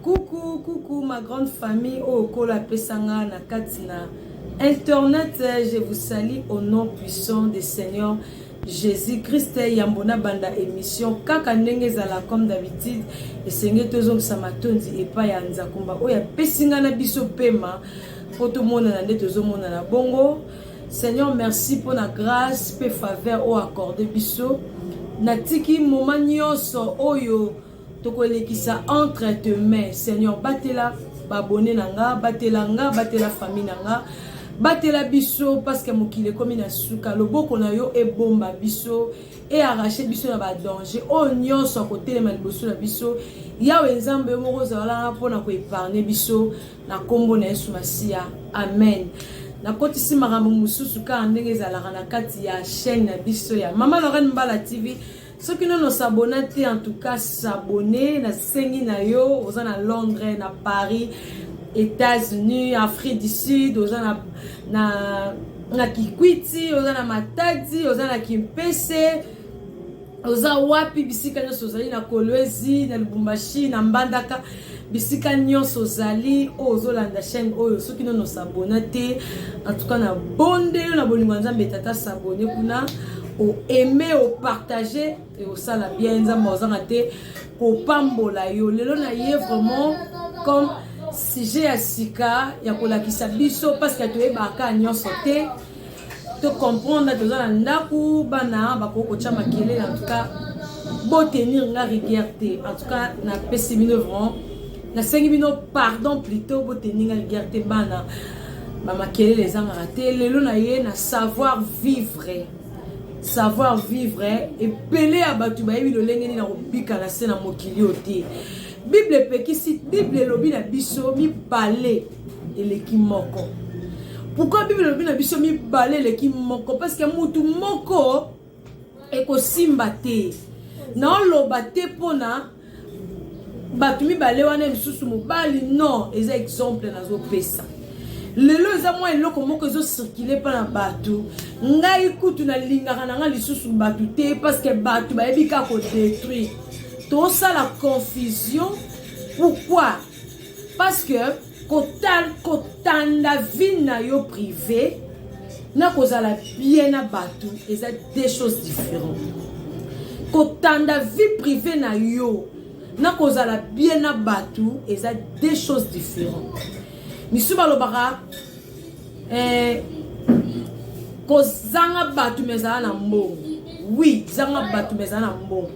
Coucou ma grande famille au Kola Pesanga na Katina Internet, je vous salue au nom puissant du Seigneur Jésus-Christ. Yambona banda émission kaka ndenge zala comme d'habitude et Seigneur tozong samatondi et pas ya nzakumba oya pesinga na biso pema pour tout le monde na ndeto zomona na bongo. Seigneur, merci pour la grâce pe faveur au accordé biso natiki moment nyonso oyo tokolekisa entre tes mains. Seigneur, batela babone nanga, batela famille nanga, batela biso parce que mokile komi na suka loboko na yo e bomba biso e arracher biso na ba danger o nyonso kotelema liboso na biso yawe nzambe moko zala mpona ko épargner biso na kombo na Yesu Masia. Amen. Na kotisi makambo mususu ka ndenge ezalaka na kati ya chaîne na biso ya Mama Lorraine Mbala TV. Ceux qui n'ont s'abonné, en tout cas s'abonner, na sengi na yo, aux à Londres, na Paris, États-Unis, Afrique du Sud, aux na Kikwiti, aux na Matadi, aux na Kimpese, aux à Wapi, bisika nyosozali na Kolwezi, na Lubumbashi, na Mbandaka, bisika nyosozali, aux Olanda chaîne, ceux qui n'ont s'abonné, en tout cas na bonde, na bolingwanza betata s'abonner kuna. Au aimer, au partager et au sala bien au pambola yo lelo na ye vraiment comme sujet à sika ya kola kisabiso parce que tu es baka nyonso te to comprendre to za ndaku bana bakoko chama kele en tout cas beau tenir la rigueur te en tout cas na pessimino vraiment na 5000 pardon plutôt beau tenir la rigueur te bana mama kele les anga raté lelo na ye na savoir vivre et pelé à batuba yebi lolenge ni na robika na sena mokili ote Bible pekisi Bible lobi na biso mi balé eleki moko. Pourquoi Bible lobi na biso mi balé eleki moko? Parce que mutu moko eko simba te na loba te pona batu mi balé wana misusu mobali non eza exemple na zo pesa. Lelo eza mwa eloko moko ezo circuler pa na batu ngai kutu na lingaka na nga lisusu batu te parce que batu bayebi ka ko détruire to ça la confusion. Pourquoi? Parce que kotanda vie na yo privé na kozala bien na batu eza deux choses différentes. Kotanda vie privée na yo na kozala bien na batu eza deux choses différentes. Misuba lobaka ko zanga batu mezala na mbongo. Oui, zanga batu mezala na mbongo.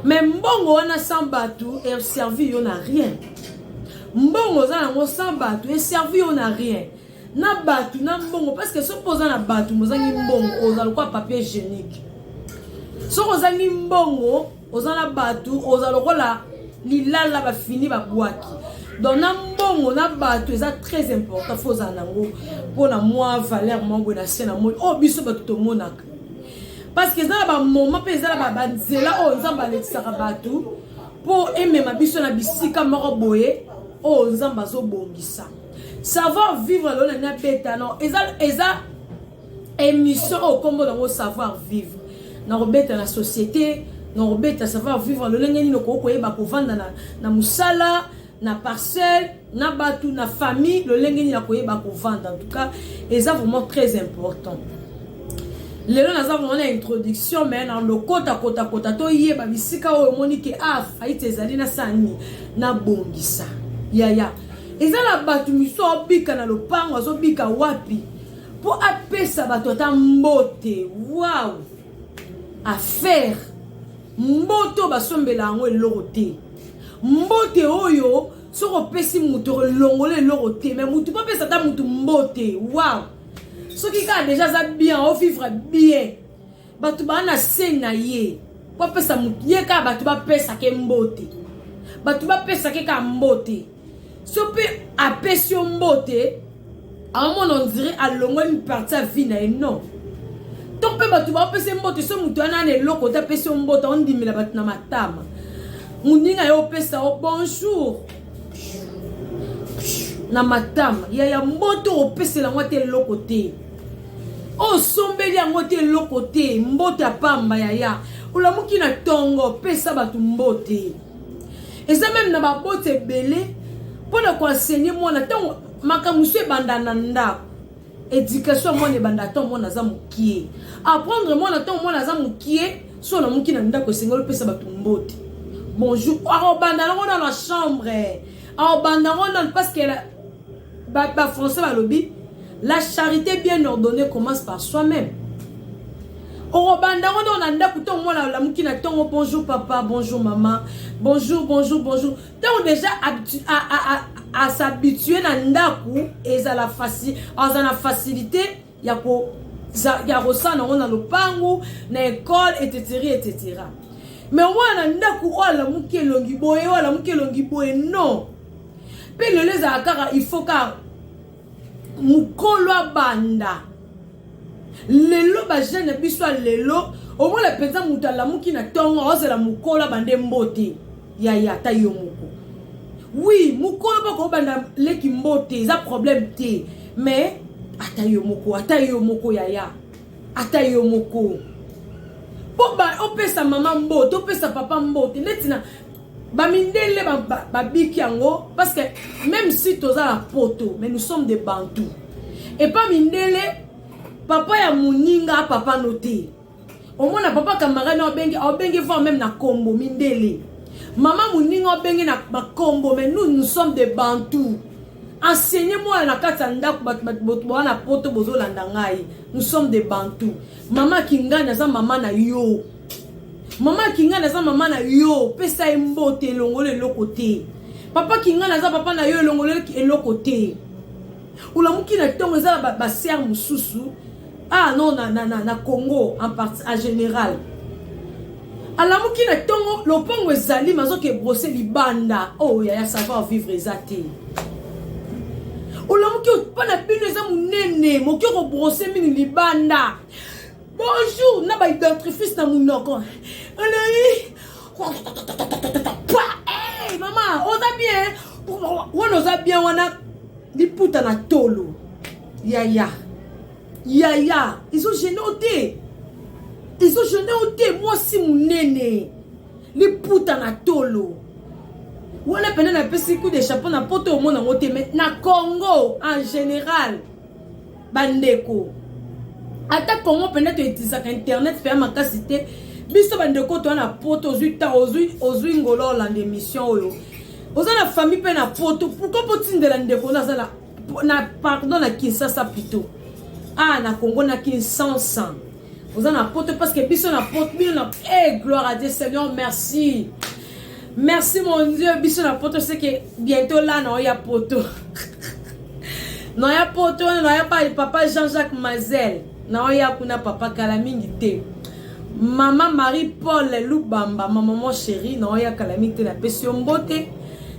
Mais mbongo wana sans batu et servi yo na rien. Mbongo zana ngo sans batu et servi yo na rien. Na batu na mbongo parce que supposa na batu mozangi mbongo ozala kwa papier hygiénique. So ozangi mbongo ozana batu ozala kola lilala ba fini ba bwaki. Donc na mbongo na batu eza très important faut zanango pona moi valeur mongo na sena mo o biso batu to monaka parce que za ba moment pe za ba banzela o nzamba alexaka batu pour aimer ma biso na bisika moko boye o nzamba zo bongisa savoir vivre lo na beta non eza émission au combo dans savoir vivre na robeta na société na robeta savoir vivre lo ngeni no ko yeba ko vanda na musala na parcelle, na batu, na famille, le lengeni ya koyeba ko vendre. En tout cas, et ça vraiment très important. Le long na vraiment une introduction mais dans le kota to yeba bisika o monike a faite ezali na sani na bongisa. Ya. Et ça la batu miso obika na lopango azobika wapi pour apesa bato ta mbote. Waouh. À faire. Mboto basombela ngo elorote. Mbote oyo soko pesi mutu longole lorote mais mutu pas pesa ta mutu mbote. Waouh. Ce qui a déjà ça bien au vivre bien. Batu ba na sena ye. Pas pesa mutu ye ka batu ba pesa ke mbote. Batu ba pesa ke ka mbote. So pe apesi mbote à un moment on dirait à longo une partie à vie na non. Donc pe batu ba pesa mbote so mutu ana ne loko ta pesi mbote on dit mila batu na matama. Muninga yo pesa o bonjour na matama ya mboto o pesa la ngote lokote o sombeli ya ngote lokote mboto apamba ya ulamuki na tongo pesa batu mbote eza même na babote belé Pour le enseigner moi na tant makamusu bandana ndako. Éducation moi ne bandaton moi naza mukie. Apprendre moi na tant moi naza mukie, so na muki na ndako sengolo pesa batumbote. Bonjour, bandana dans la chambre. Bandana parce que la français va lobby. La charité bien ordonnée commence par soi-même. Bandana dans ndako to moi la muki na tant bonjour papa, bonjour maman, bonjour. Donc déjà habitué à s'habituer à ndaku et à la facilité ya ressent na lopangu na école etc. Mais wana ndaku la muke longi boye non pe le les akara il faut ka mukolo banda lelo ba jeune biso lelo au moins la peza mutala muki na tongo ozela mukolo bande mbote ya ta yo muko. Oui, mukolo ba ko banda leki mbote za problème te mais ata yo moko yaya ata yo moko po ba opesa maman mbote opesa papa mbote netina ba mindele ba biki yango parce que même si toza la poto mais nous sommes des bantous et pas mindele papa ya muninga papa noté au moins na papa camarade obengi voir même na kombo mindele maman muninga obengi na kombo mais nous sommes des bantous. Enseignez-moi la katanda na poto bozo landangai. Nous sommes des bantous. Maman kinga na za maman na yo. Maman kinga na za maman na yo. Pesa mbote longole lokote. Papa kinga na za papa na yo longole lokote. Ula muki na tongo za ba ser mususu. Ah non na Congo en général. Ala muki na tongo lopango ezali mazoke brosser libanda. Oh ya savoir vivre ezate. Olamuki pana bino za munene moki ko brosser mini libanda. Bonjour na ba identifice na munoko. Alai. Hey maman, oza bien. Wana oza bien wana liputa na tolo. Yaya. Ils ont génoté. Moi si munene. Liputa na tolo. Wala pena na pesi coup de chapeau na poto au monde en moté mais na Congo en général bandeko ata Congo pena to utiliser internet faire ma cité biso bandeko to na poto ozui ngolo la émission oyo oza na famille pe na poto pourquoi potine de la ndeko na pardon na Kinshasa plutôt na Congo na Kinshasa oza na poto parce que biso na poto bien na gloire à Dieu Seigneur merci. Merci mon Dieu, biso na poto c'est que bientôt là non y a poto. Non y a poto, non y a pas papa Jean-Jacques Mazel. Non y a kuna papa Kalamingité. Maman Marie-Paul Lubamba, maman chérie, non y a Kalamingité na pesi mbote.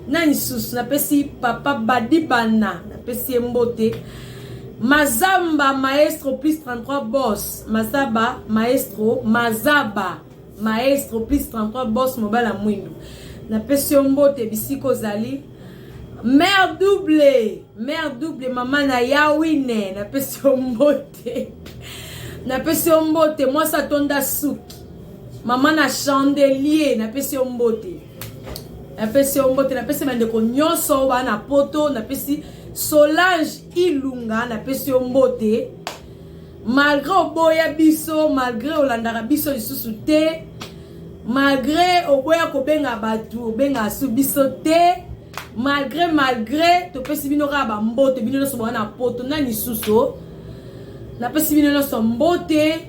Nani sus na pesi papa Badibana, na pesi mbote. Mazamba maestro plus 33 boss. Mazaba maestro plus 33 boss mobile à Mwindo. Na pesio mbote bisiko zali. Mère double maman na yawine na pesio mbote. Na pesio mbote moi sa tonda suki. Maman na chandelier na pesio mbote. Na pesio mbote na pesi bande ko nyonso wa na poto na pesi Solange Ilunga na pesio mbote. Malgré oboya biso, malgré olandara biso lisusu te, malgré oboya kobenga batu, obenga su biso te, malgré to pesi bino ka ba mbote bino so na poto na lisusu. Na pesi bino so mbote.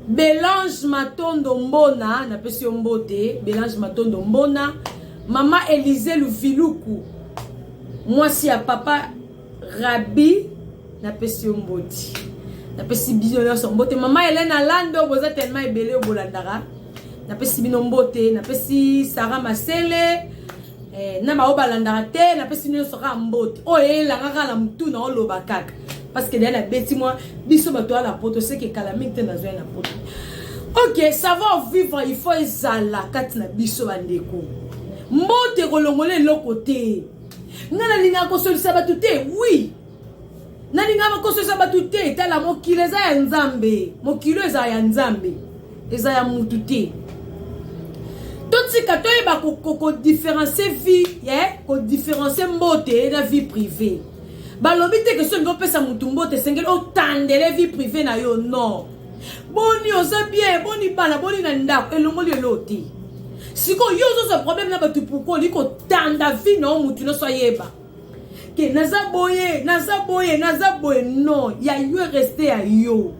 Belange Matondo Mbona na pesi mbote, Belange Matondo Mbona, Maman Élisée Luviluku. Moi si a papa Rabi na pesi mbote. Na pesi bino so mbote maman Helena Lando boza tellement ebele o bolandara na pesi bino mbote na pesi Sarah Masele na ba o balandara te na pesi bino so ka mbote o la ngaka na mtu na oloba kaka parce que la beti moi biso bato la poto c'est que calamité na zo na poto. OK, savoir vivre il faut ezala kati na biso bandeko mbote kolongole lokote ngana linga ko solisa batu te oui. Nani ngaba koso sa batute tala mokile eza ya nzambe mokilo eza ya nzambe eza ya mutu te to tika toyeba ko différencier vie ko différencier mbote na vie privée balobi te que so ngo pesa mutu mbote sengeli otandele vie privée na yo non boni oza bien boni bana boni na ndako elongoli eloti siko yo zo problème na batu pourquoi liko tanda vie na mutu no so yeba ke naza boye non ya yo rester à yo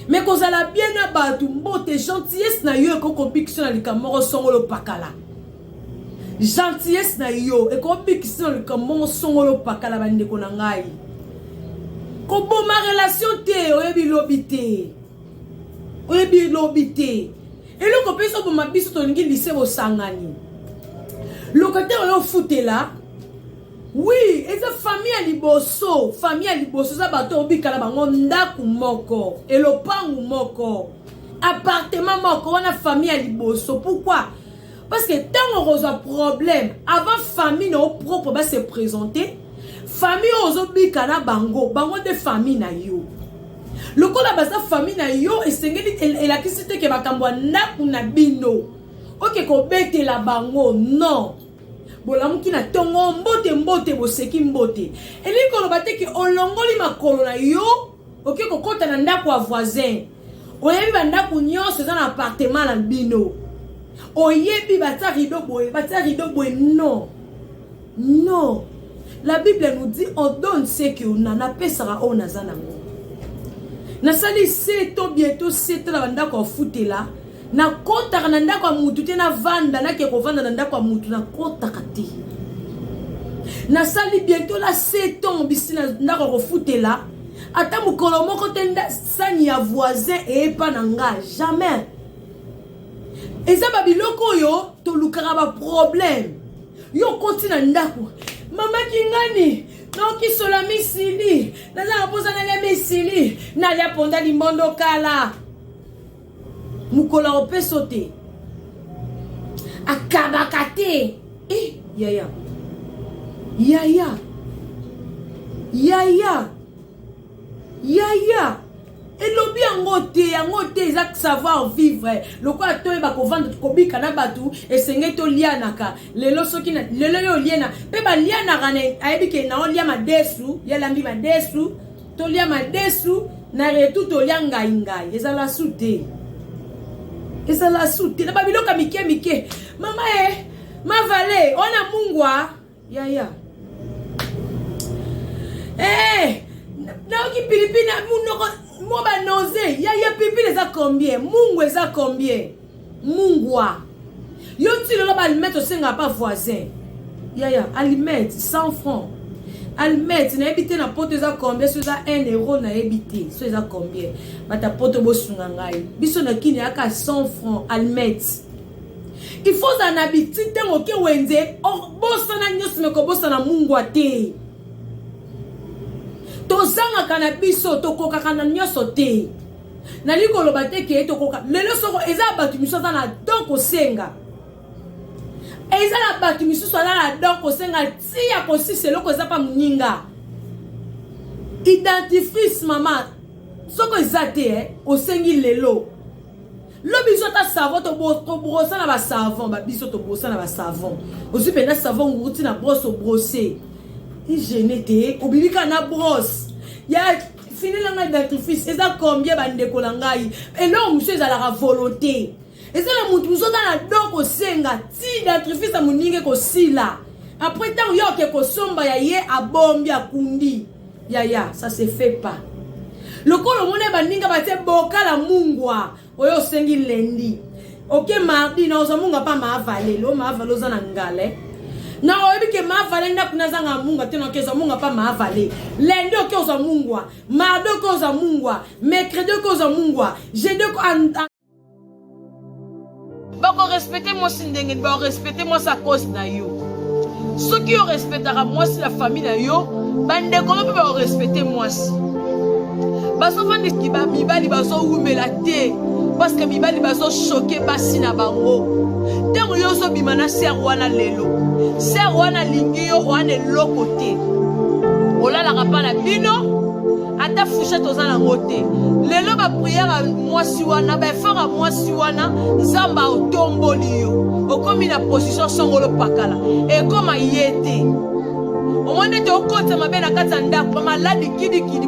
mais qu'on a la bien à batu mbote gentillesse na yo ko conviction na likamoro songolo pakala gentillesse na yo e conviction na likamoro songolo pakala bande ko na ngai ko bo ma relation te oyebi lobité et le ko peso bo ma biso to ngi lycée bo sangani locataire yo futela. Oui, et sa famille à liboso, ça bato obikala bango ndaku moko, et le pangu moko, appartement moko, on a famille à liboso. Pourquoi? Parce que tant on a un problème, avant famille no propre va se présenter, famille obikala bango de famille na yo. Le ko la basa famille na yo et sengeli et la kisite ke bakambwa ndaku na bino. OK ko bete la bango, non. Bolamuki na tongo mbote boseki mbote eliko lobate ki olongoli makolo na yo oke kokota na ndako wa voisin oyebi bandako nyonso za na appartement na bino oyebi bata rideau boye non la Bible nous dit on donne ce que on a pesara on a zanango na sali seto bientôt seto la bandako futela na kota na ndako mutu te na vanda na ke ko vanda na ndako mutu na kota kati na sali bientôt la 7 ans bisina ndako ko futela ata mukolo moko te sani ya voisin et pas nanga jamais eza ba biloko yo to lukara ba problème yo kontina ndako mama kingani non ki sola misili na za poza na ya misili na ya ponda limbondo kala mukola opesote akabakate yaya elobi yango te exact savoir vivre lokwa to ba ko vendre ko bika na batu esenge to lianaka lelo soki na lelo yo liana pe ba liana rane ayebi ke na olia madesu yala mbi madesu to lia madesu na retu to lia ngai ezala sute na babiloka mike mama ma vale ona mungwa yaya naoki pilipili munoko moba noze yaya pilipili eza combien mungu eza combien mungwa yo tilo ba aliment osenga pa voisin yaya aliment 100 francs aliment na ebité na poto eza combien so eza 1 euro na ebité so eza combien bata poto bosunga ngai biso na kini aka 100 francs aliment il faut en habitude tengo ke wenze bosa na nyos me ko bosa na mungu ate to zanga kana biso to koka kana nyoso te na likolo bateke to koka lelo soko eza batu miso za na donc osenga eza na batu miso so na donc osenga ti ya kosise loko eza pa muninga identifie mama soko eza te osengi lelo lo biso ta savon to brosa na ba savon ba biso to brosa na ba savon osi pena savon nguti na brosse brosser hygiène obibika na brosse ya fini la ngai dentifrice eza combien bande ko langai et non monsieur eza la volonté eza la mutu muso na donc osenga ti dentifrice amuninge ko sila après tant yo ke ko somba ya ye abombi akundi ya ça se fait pas lokolo mone baninga bate boka la mungwa oyo sengi lendi ok mardi na ozamunga pa maavale lo maavale za na ngale na oyebi ke maavale nda kuna zanga munga teno ke zamunga pa maavale lendi ok ozamungwa mardi ok ozamungwa mercredi ok ozamungwa jeudi ok bako respecter moi sindenge ba respecter moi sa cause na yo ceux qui respectera moi si la famille na yo bande ko ba respecter moi si baso fandi ki ba mibali baso umela te parce que mibali baso choqué basi na bango tango yo so bimana ser wana lelo ser wana lingi yo wana lokote olala kapa na bino ata fouchette oza nango te lelo bapriere ya mwasi wana baeffort ya mwasi wana nzambe otomboli yo okomi na position songolo pakala ekoma ye te omoni ete okota mabe na kati ya ndako bamaladi kidikidi